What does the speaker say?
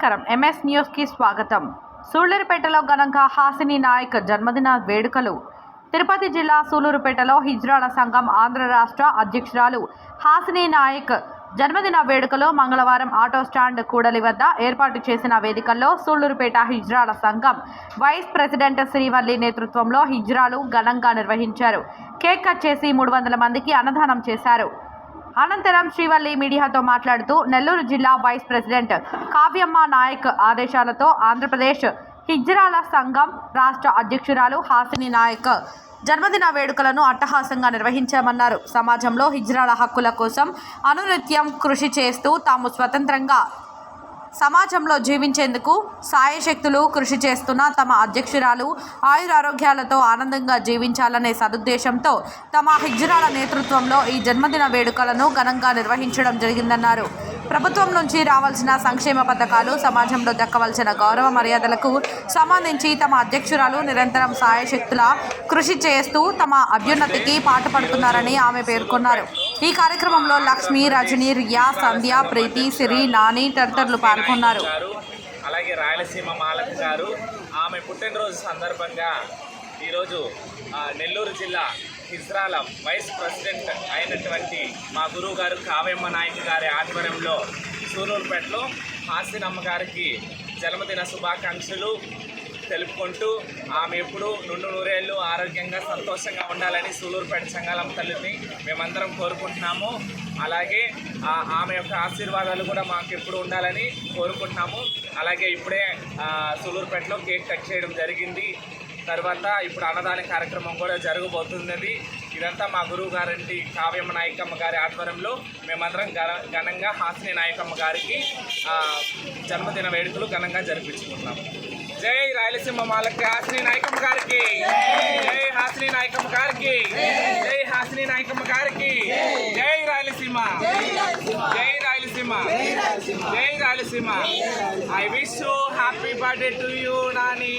నమస్కారం MS news కి స్వాగతం. సూళ్లూరుపేటలో ఘనంగా హాసిని నాయక్ జన్మదిన వేడుకలు. తిరుపతి జిల్లా సూళ్లూరుపేటలో హిజ్రాల సంఘం ఆంధ్ర రాష్ట్ర అధ్యక్షురాలు హాసిని నాయక్ జన్మదిన వేడుకలు మంగళవారం ఆటో స్టాండ్ కూడలి వద్ద ఏర్పాటు చేసిన వేదికల్లో సూళ్లూరుపేట హిజ్రాల సంఘం వైస్ ప్రెసిడెంట్ శ్రీవల్లి నేతృత్వంలో హిజ్రాలు ఘనంగా నిర్వహించారు. కేక్ కట్ చేసి 300 మందికి అన్నదానం చేశారు. అనంతరం శ్రీవల్లి మీడియాతో మాట్లాడుతూ నెల్లూరు జిల్లా వైస్ ప్రెసిడెంట్ కావ్యమ్మ నాయక్ ఆదేశాలతో ఆంధ్రప్రదేశ్ హిజ్రాల సంఘం రాష్ట్ర అధ్యక్షురాలు హాసిని నాయక్ జన్మదిన వేడుకలను అట్టహాసంగా నిర్వహించామన్నారు. సమాజంలో హిజ్రాల హక్కుల కోసం అనునిత్యం కృషి చేస్తూ తాము స్వతంత్రంగా సమాజంలో జీవించేందుకు సాయశక్తులు కృషి చేస్తున్న తమ అధ్యక్షురాలు ఆయురారోగ్యాలతో ఆనందంగా జీవించాలనే సదుద్దేశంతో తమ హిజ్రాల నేతృత్వంలో ఈ జన్మదిన వేడుకలను ఘనంగా నిర్వహించడం జరిగిందన్నారు. ప్రభుత్వం నుంచి రావాల్సిన సంక్షేమ పథకాలు, సమాజంలో దక్కవలసిన గౌరవ మర్యాదలకు సంబంధించి తమ అధ్యక్షురాలు నిరంతరం సాయశక్తుల కృషి చేస్తూ తమ అభ్యున్నతికి పాటుపడుతున్నారని ఆమె పేర్కొన్నారు. ఈ కార్యక్రమంలో లక్ష్మి, రజని, రియా, సంధ్య, ప్రీతి, సిరి, నాని తదితరులు పాల్గొన్నారు. అలాగే రాయలసీమ మాలక్ గారు ఆమె పుట్టినరోజు సందర్భంగా ఈరోజు నెల్లూరు జిల్లా హిజ్రాల వైస్ ప్రెసిడెంట్ అయినటువంటి మా గురువు గారు కావ్యమ్మ నాయక్ గారి ఆధ్వర్యంలో సూళ్లూరుపేటలో హాసినమ్మ గారికి జన్మదిన శుభాకాంక్షలు తెలుపుకుంటూ ఆమె ఎప్పుడు నుండు నూరేళ్ళు ఆరోగ్యంగా సంతోషంగా ఉండాలని సూళ్లూరుపేట సంఘాలమ్మ తల్లిని మేమందరం కోరుకుంటున్నాము. అలాగే ఆమె యొక్క ఆశీర్వాదాలు కూడా మాకు ఎప్పుడు ఉండాలని కోరుకుంటున్నాము. అలాగే ఇప్పుడే సూళ్లూరుపేటలో కేక్ కట్ చేయడం జరిగింది. తర్వాత ఇప్పుడు అన్నదాన కార్యక్రమం కూడా జరగబోతున్నది. ఇదంతా మా గురువు గారంటి కావ్యమ్మ నాయకమ్మ గారి ఆధ్వర్యంలో మేమందరం ఘనంగా హాసిని నాయకమ్మ గారికి జన్మదిన వేడుకలు ఘనంగా జరిపించుకుంటున్నాము. జై రాయలసీమ మాలక్ హాసిని నాయకమ్మ గారికి, జై హాసిని నాయకమ్మ గారికి, జై హాసిని నాయకమ్మ గారికి, జై రాయలసీమ, జై రాయలసీమ, జై Rayalaseema. I wish you happy birthday to you Nani.